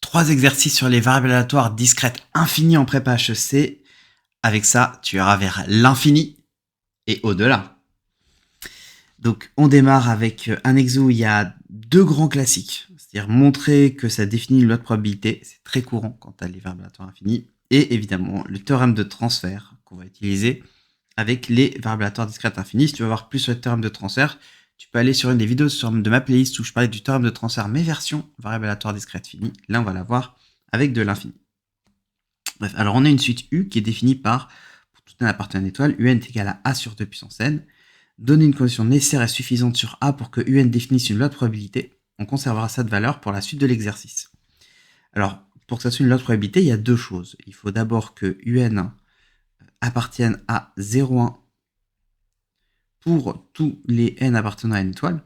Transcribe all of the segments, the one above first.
3 exercices sur les variables aléatoires discrètes infinies en prépa HEC. Avec ça, tu iras vers l'infini et au-delà. Donc, on démarre avec un exo où il y a 2 grands classiques. C'est-à-dire montrer que ça définit une loi de probabilité. C'est très courant quand tu as les variables aléatoires infinies. Et évidemment, le théorème de transfert qu'on va utiliser avec les variables aléatoires discrètes infinies. Si tu veux voir plus sur le théorème de transfert, tu peux aller sur une des vidéos de ma playlist où je parlais du théorème de transfert, mais version variable aléatoire discrète finie. Là, on va la voir avec de l'infini. Bref, alors on a une suite U qui est définie par, pour tout n appartenant à une étoile, UN est égal à A sur 2 puissance n. Donner une condition nécessaire et suffisante sur A pour que UN définisse une loi de probabilité. On conservera cette valeur pour la suite de l'exercice. Alors, pour que ça soit une loi de probabilité, il y a 2 choses. Il faut d'abord que UN appartienne à 0,1 pour tous les n appartenant à une étoile,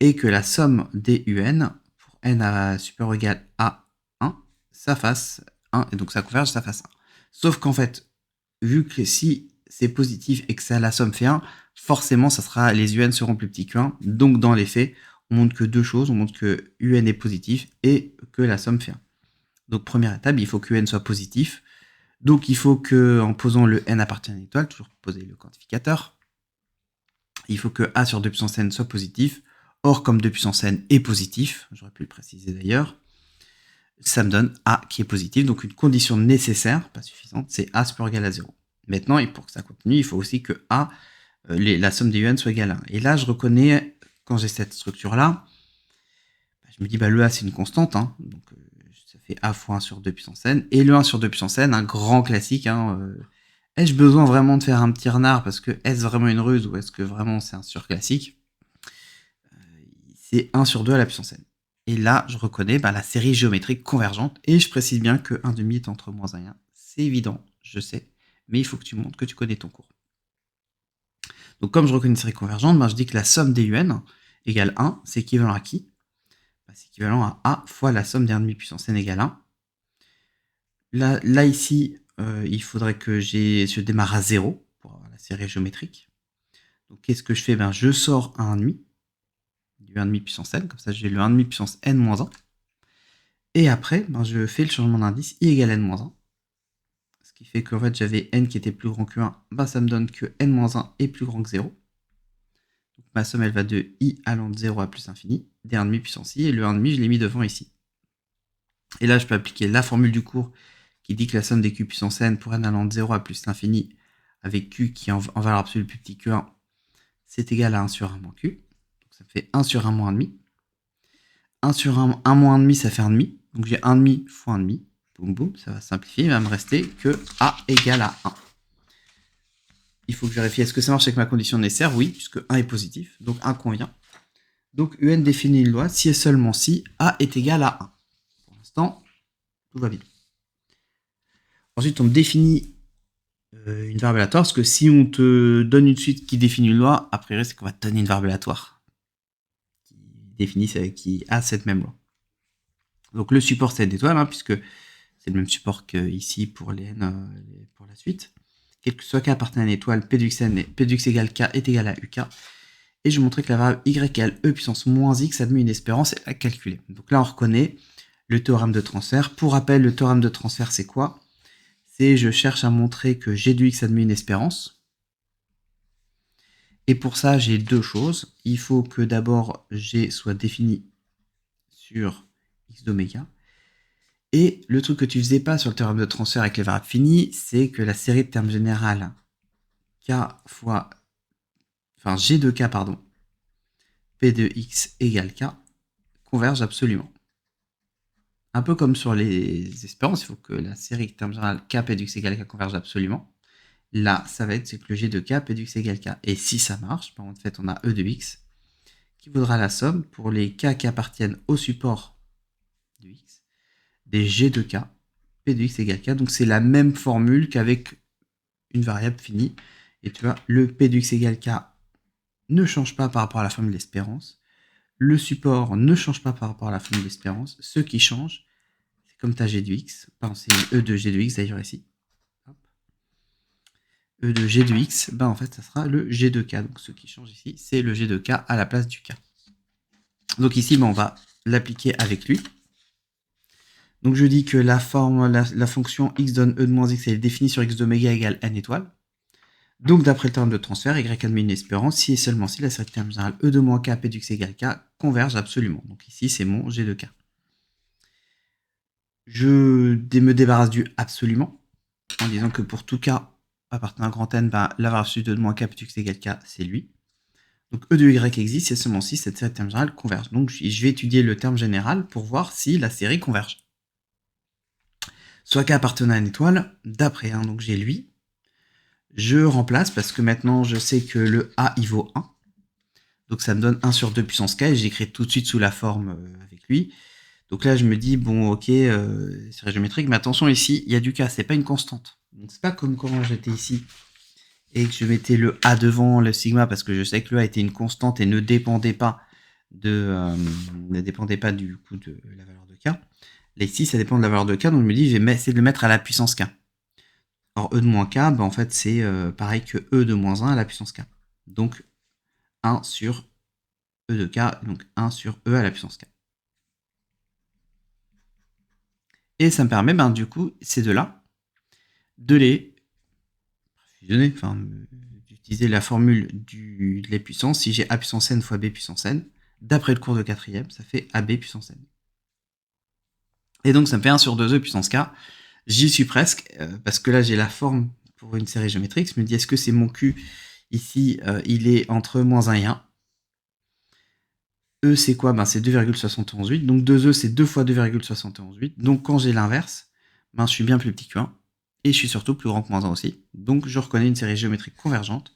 et que la somme des UN, pour n supérieur ou égal à 1, ça fasse 1, et donc ça converge, ça fasse 1. Sauf qu'en fait, vu que si c'est positif et que ça, la somme fait 1, forcément, les UN seront plus petits que 1. Donc, dans les faits, on montre que 2 choses. On montre que UN est positif et que la somme fait 1. Donc, première étape, il faut que UN soit positif. Donc, il faut que, en posant le n appartient à une étoile, toujours poser le quantificateur, il faut que A sur 2 puissance n soit positif. Or, comme 2 puissance n est positif, j'aurais pu le préciser d'ailleurs, ça me donne A qui est positif. Donc, une condition nécessaire, pas suffisante, c'est A supérieur ou égal à 0. Maintenant, et pour que ça continue, il faut aussi que A, la somme des UN soit égale à 1. Et là, je reconnais, quand j'ai cette structure-là, je me dis, le A, c'est une constante, hein, donc ça fait A fois 1 sur 2 puissance n. Et le 1 sur 2 puissance n, un grand classique, ai-je besoin vraiment de faire un petit renard parce que est-ce vraiment une ruse ou est-ce que vraiment c'est un surclassique? C'est 1 sur 2 à la puissance n. Et là, je reconnais la série géométrique convergente et je précise bien que 1 demi est entre moins 1 et 1. C'est évident, je sais, mais il faut que tu montres que tu connais ton cours. Donc comme je reconnais une série convergente, je dis que la somme des UN égale 1, c'est équivalent à qui? C'est équivalent à A fois la somme des 1 demi puissance n égale 1. Là ici, il faudrait que je démarre à 0 pour avoir la série géométrique. Donc qu'est-ce que je fais? Je sors un 1,5 du 1,5 puissance n, comme ça j'ai le 1,5 puissance n moins 1. Et après, je fais le changement d'indice i égale n moins 1. Ce qui fait qu'en fait j'avais n qui était plus grand que 1, ça me donne que n moins 1 est plus grand que 0. Donc ma somme elle va de i allant de 0 à plus infini, des 1,5 puissance i, et le 1,5 je l'ai mis devant ici. Et là je peux appliquer la formule du cours qui dit que la somme des q puissance n pour n allant de 0 à plus l'infini avec q qui est en valeur absolue plus petit que 1, c'est égal à 1 sur 1 moins q. Donc ça fait 1 sur 1 moins 1,5. 1 sur 1 moins 1,5, ça fait 1,5. Donc j'ai 1,5 fois 1,5. Boum boum, ça va simplifier. Il va me rester que a égale à 1. Il faut que je vérifie, est-ce que ça marche avec ma condition nécessaire? Oui, puisque 1 est positif, donc 1 convient. Donc UN définit une loi si et seulement si a est égal à 1. Pour l'instant, tout va bien. Ensuite, on définit une variable aléatoire, parce que si on te donne une suite qui définit une loi, a priori, c'est qu'on va te donner une variable aléatoire qui a cette même loi. Donc le support, c'est n étoile, puisque c'est le même support qu'ici pour les n pour la suite. Quel que soit k appartient à une étoile, p de x égale k est égal à uk. Et je vais montrer que la variable y égale e puissance moins x admet une espérance à calculer. Donc là, on reconnaît le théorème de transfert. Pour rappel, le théorème de transfert, c'est quoi? C'est je cherche à montrer que g de x admet une espérance. Et pour ça, j'ai 2 choses. Il faut que d'abord g soit défini sur x d'oméga. Et le truc que tu faisais pas sur le théorème de transfert avec les variables finies, c'est que la série de termes générales k fois, g de k, p de x égale k, converge absolument. Un peu comme sur les espérances, il faut que la série de termes générales k, p de x égale k converge absolument. Là, ça va être que le g de k, p de x égale k. Et si ça marche, en fait, on a e de x qui vaudra la somme pour les k qui appartiennent au support de x, des g de k, p de x égale k. Donc c'est la même formule qu'avec une variable finie. Et tu vois, le p de x égale k ne change pas par rapport à la formule d'espérance. Le support ne change pas par rapport à la formule d'espérance. Ce qui change, c'est comme tu as g de x, c'est e de g de x d'ailleurs ici. Hop. E de g de x, en fait, ça sera le g de k. Donc ce qui change ici, c'est le g de k à la place du k. Donc ici, on va l'appliquer avec lui. Donc je dis que la fonction x donne e de moins x, elle est définie sur x d'oméga égale n étoiles. Donc d'après le théorème de transfert, y admet une espérance si et seulement si la série de termes générale e de moins k p de x égale k converge absolument. Donc ici c'est mon g de k. Je me débarrasse du absolument en disant que pour tout cas appartenant à grand N, la valeur absolue de moins k p de x égale k, c'est lui. Donc E de Y existe et seulement si cette série de termes générale converge. Donc je vais étudier le terme général pour voir si la série converge. Soit K appartenant à une étoile, d'après 1, donc j'ai lui. Je remplace parce que maintenant je sais que le A il vaut 1. Donc ça me donne 1 sur 2 puissance K et j'écris tout de suite sous la forme avec lui. Donc là je me dis, bon ok, série géométrique, mais attention ici, il y a du K, c'est pas une constante. Donc c'est pas comme quand j'étais ici et que je mettais le A devant le sigma parce que je sais que le A était une constante et ne dépendait pas du coup de la valeur de K. Là ici ça dépend de la valeur de K, donc je me dis je vais essayer de le mettre à la puissance K. Or E de moins K, en fait c'est pareil que E de moins 1 à la puissance K. Donc 1 sur E de K, donc 1 sur E à la puissance K. Et ça me permet du coup ces deux-là de les fusionner, enfin d'utiliser la formule de les puissances. Si j'ai A puissance n fois B puissance n, d'après le cours de quatrième, ça fait AB puissance n. Et donc ça me fait 1 sur 2E puissance K. J'y suis presque, parce que là j'ai la forme pour une série géométrique. Je me dis, est-ce que c'est mon Q ici, il est entre moins 1 et 1. E c'est quoi? C'est 2,718. Donc 2E c'est 2 fois 2,718. Donc quand j'ai l'inverse, je suis bien plus petit que 1. Et je suis surtout plus grand que moins 1 aussi. Donc je reconnais une série géométrique convergente.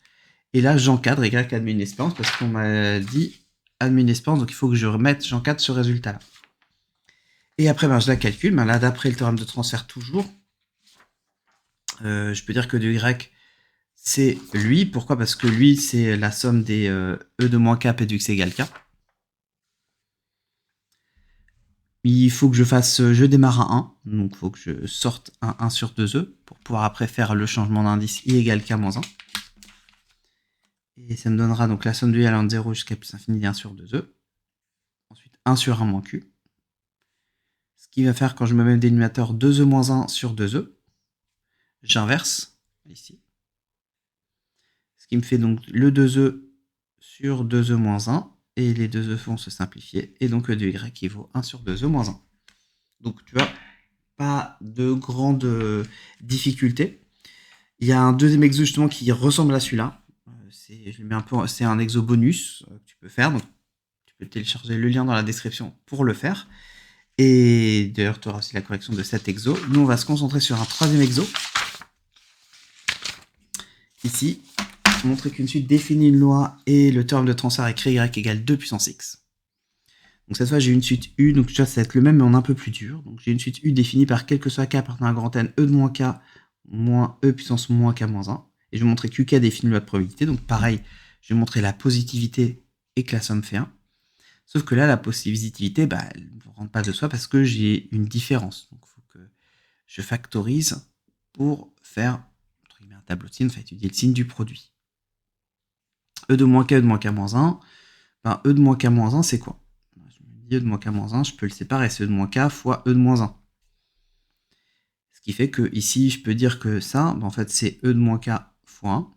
Et là j'encadre, Y admet une espérance, parce qu'on m'a dit admet une espérance, donc il faut que j'encadre ce résultat-là. Et après, je la calcule. Là, d'après le théorème de transfert toujours, je peux dire que de Y, c'est lui. Pourquoi? Parce que lui, c'est la somme des E de moins K p de x égale K. Il faut que je démarre à 1. Donc, il faut que je sorte un 1 sur 2E pour pouvoir après faire le changement d'indice I égale K moins 1. Et ça me donnera donc la somme de I allant de 0 jusqu'à plus infini d'1 sur 2E. Ensuite, 1 sur 1 moins Q. Ce qui va faire, quand je me mets le dénominateur 2E moins 1 sur 2E, j'inverse ici. Ce qui me fait donc le 2E sur 2E moins 1. Et les 2E vont se simplifier. Et donc E de Y qui vaut 1 sur 2E moins 1. Donc tu vois, pas de grande difficulté. Il y a un deuxième exo justement qui ressemble à celui-là. C'est un exo bonus que tu peux faire. Donc tu peux télécharger le lien dans la description pour le faire. Et d'ailleurs, tu auras aussi la correction de cet exo. Nous, on va se concentrer sur un troisième exo. Ici, montrer qu'une suite définit une loi et le théorème de transfert écrit Y égale 2 puissance X. Donc cette fois, j'ai une suite U, donc tu vois, ça va être le même, mais en un peu plus dur. Donc j'ai une suite U définie par quel que soit K appartenant à grand N, E de moins K, moins E puissance moins K moins 1. Et je vais montrer qu'UK définit une loi de probabilité. Donc pareil, je vais montrer la positivité et que la somme fait 1. Sauf que là, la positivité, elle ne rentre pas de soi parce que j'ai une différence. Donc il faut que je factorise pour faire un tableau de signes, enfin étudier le signe du produit. E de moins K, E de moins K moins 1. E de moins K moins 1, c'est quoi? Je me dis E de moins K moins 1, je peux le séparer, c'est E de moins K fois E de moins 1. Ce qui fait que ici, je peux dire que ça, en fait, c'est E de moins K fois 1,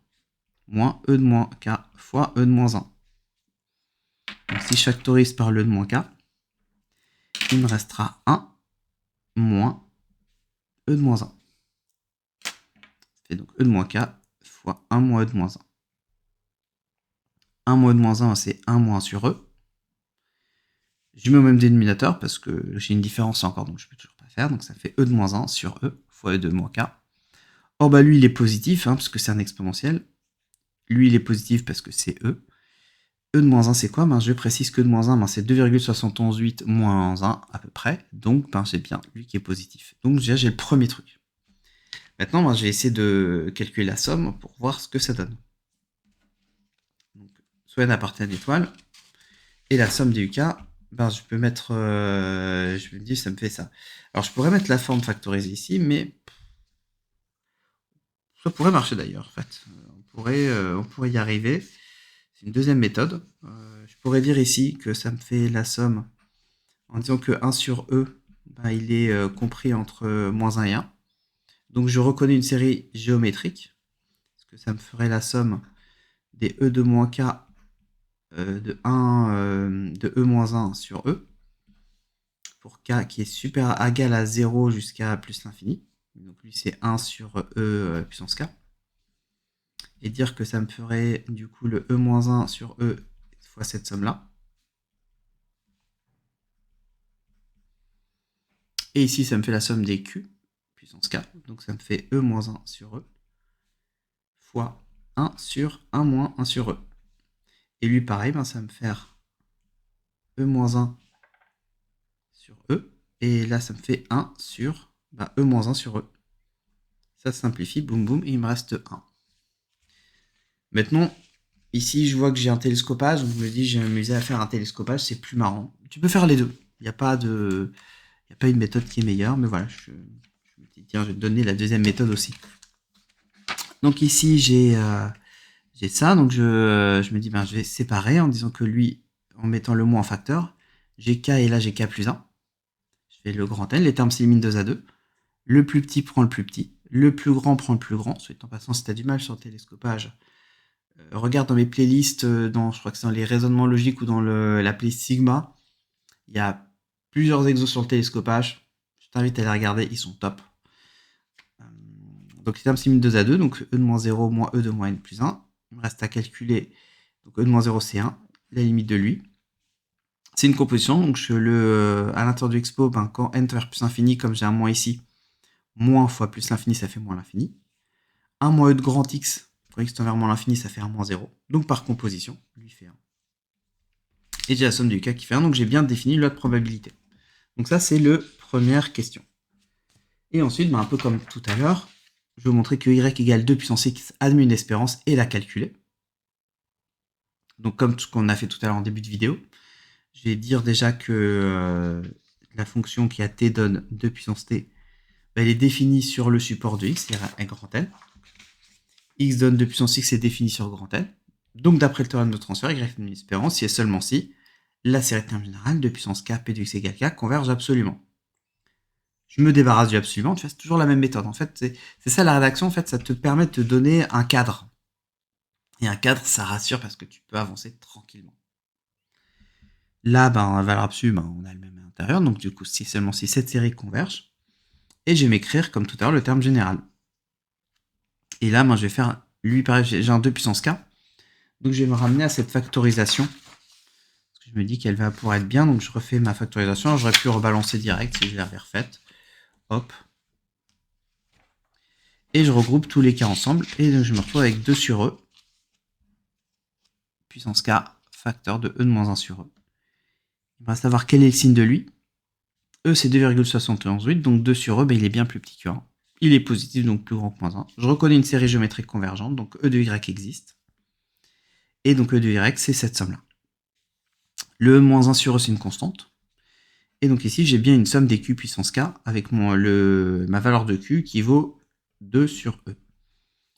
moins E de moins K fois E de moins 1. Donc si je factorise par le E de moins K, il me restera 1 moins E de moins 1. Ça fait donc E de moins K fois 1 moins E de moins 1. 1 moins E de moins 1, c'est 1 moins 1 sur E. Je mets au même dénominateur parce que j'ai une différence encore, donc je ne peux toujours pas faire. Donc ça fait E de moins 1 sur E fois E de moins K. Or, lui, il est positif, parce que c'est un exponentiel. Lui, il est positif parce que c'est E. E de moins 1, c'est quoi? Je précise que E de moins 1, c'est 2,718 moins 1 à peu près. Donc, c'est bien lui qui est positif. Donc, déjà, j'ai le premier truc. Maintenant, je vais essayer de calculer la somme pour voir ce que ça donne. Donc, soit n appartient à une étoile. Et la somme des UK, je peux mettre... je me dis, ça me fait ça. Alors, je pourrais mettre la forme factorisée ici, mais... Ça pourrait marcher d'ailleurs, en fait. On pourrait y arriver. C'est une deuxième méthode. Je pourrais dire ici que ça me fait la somme en disant que 1 sur E, bah, il est compris entre moins 1 et 1. Donc je reconnais une série géométrique, parce que ça me ferait la somme des E de moins K de E moins 1 sur E, pour K qui est super égal à 0 jusqu'à plus l'infini. Donc lui c'est 1 sur E puissance K. Et dire que ça me ferait du coup le E moins 1 sur E fois cette somme-là. Et ici ça me fait la somme des Q puissance K. Donc ça me fait E moins 1 sur E fois 1 sur 1 moins 1 sur E. Et lui pareil, ben, ça va me faire E moins 1 sur E. Et là ça me fait 1 sur E moins 1 sur E. Ça simplifie, boum boum, et il me reste 1. Maintenant, ici, je vois que j'ai un télescopage, donc je me dis, je vais m'amuser à faire un télescopage, c'est plus marrant. Tu peux faire les deux. Il n'y a pas une méthode qui est meilleure, mais voilà, je me dis, tiens, je vais te donner la deuxième méthode aussi. Donc ici, j'ai ça, donc je me dis, ben, je vais séparer en disant que lui, en mettant le moins en facteur, j'ai K et là j'ai K plus 1. Je fais le grand N, les termes s'éliminent 2 à 2. Le plus petit prend le plus petit, le plus grand prend le plus grand. Soit en passant, si tu as du mal sur le télescopage, regarde dans mes playlists, je crois que c'est dans les raisonnements logiques ou dans la playlist Sigma. Il y a plusieurs exos sur le télescopage. Je t'invite à les regarder, ils sont top. Donc les termes s'éliminent 2 à 2, donc E de moins 0 moins E de moins N plus 1. Il me reste à calculer, donc E de moins 0 c'est 1, la limite de lui. C'est une composition, donc à l'intérieur du expo, ben, quand N vers plus infini, comme j'ai un moins ici, moins fois plus l'infini, ça fait moins l'infini. 1 moins E de grand X, quand X tend vers moins l'infini, ça fait 1 moins 0. Donc par composition, lui fait 1. Et j'ai la somme du K qui fait 1, donc j'ai bien défini l'autre probabilité. Donc ça, c'est la première question. Et ensuite, ben, un peu comme tout à l'heure, je vais vous montrer que Y égale 2 puissance X admet une espérance et la calculer. Donc comme ce qu'on a fait tout à l'heure en début de vidéo, je vais dire déjà que la fonction qui a t donne 2 puissance t, ben, elle est définie sur le support de X, c'est-à-dire un grand N. X donne 2 puissance X est définie sur grand N. Donc d'après le théorème de transfert, Y admet une espérance si et seulement si la série de termes générale de puissance K, P de X égale K converge absolument. Je me débarrasse du absolument, tu fais toujours la même méthode. En fait, c'est ça la rédaction, en fait, ça te permet de te donner un cadre. Et un cadre, ça rassure parce que tu peux avancer tranquillement. Là, ben, valeur absolue, ben, on a le même à l'intérieur, donc du coup, si seulement si cette série converge. Et je vais m'écrire, comme tout à l'heure, le terme général. Et là, ben, je vais faire, lui, pareil, j'ai un 2 puissance K. Donc je vais me ramener à cette factorisation. Parce que je me dis qu'elle va pouvoir être bien, donc je refais ma factorisation. J'aurais pu rebalancer direct si je l'avais refaite. Hop. Et je regroupe tous les cas ensemble. Et donc je me retrouve avec 2 sur E. Puissance K, facteur de E de moins 1 sur E. Il va savoir quel est le signe de lui. E c'est 2,718, donc 2 sur E, ben, il est bien plus petit que 1. Il est positif, donc plus grand que moins 1. Je reconnais une série géométrique convergente, donc E de Y existe. Et donc E de Y, c'est cette somme-là. Le E moins 1 sur E, c'est une constante. Et donc ici, j'ai bien une somme des Q puissance K avec ma valeur de Q qui vaut 2 sur E.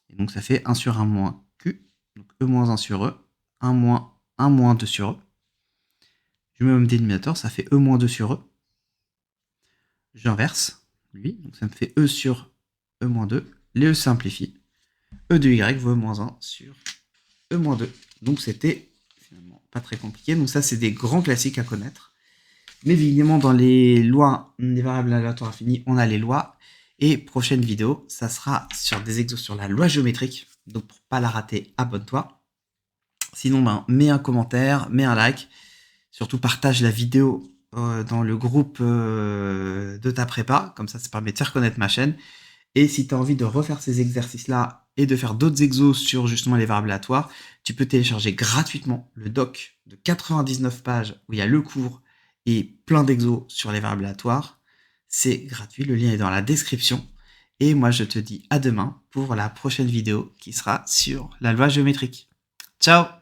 Et donc ça fait 1 sur 1 moins Q, donc E moins 1 sur E, 1 moins 2 sur E. Je mets au même dénominateur, ça fait E moins 2 sur E. J'inverse, lui, donc ça me fait E sur E moins 2. Les E simplifient. E de Y vaut E moins 1 sur E moins 2. Donc c'était finalement pas très compliqué. Donc ça, c'est des grands classiques à connaître. Mais évidemment, dans les lois des variables aléatoires infinies, on a les lois. Et prochaine vidéo, ça sera sur des exos sur la loi géométrique. Donc pour pas la rater, abonne-toi. Sinon, ben, mets un commentaire, mets un like. Surtout partage la vidéo dans le groupe de ta prépa. Comme ça permet de faire connaître ma chaîne. Et si tu as envie de refaire ces exercices-là et de faire d'autres exos sur justement les variables aléatoires, tu peux télécharger gratuitement le doc de 99 pages où il y a le cours et plein d'exos sur les variables aléatoires. C'est gratuit, le lien est dans la description. Et moi, je te dis à demain pour la prochaine vidéo qui sera sur la loi géométrique. Ciao!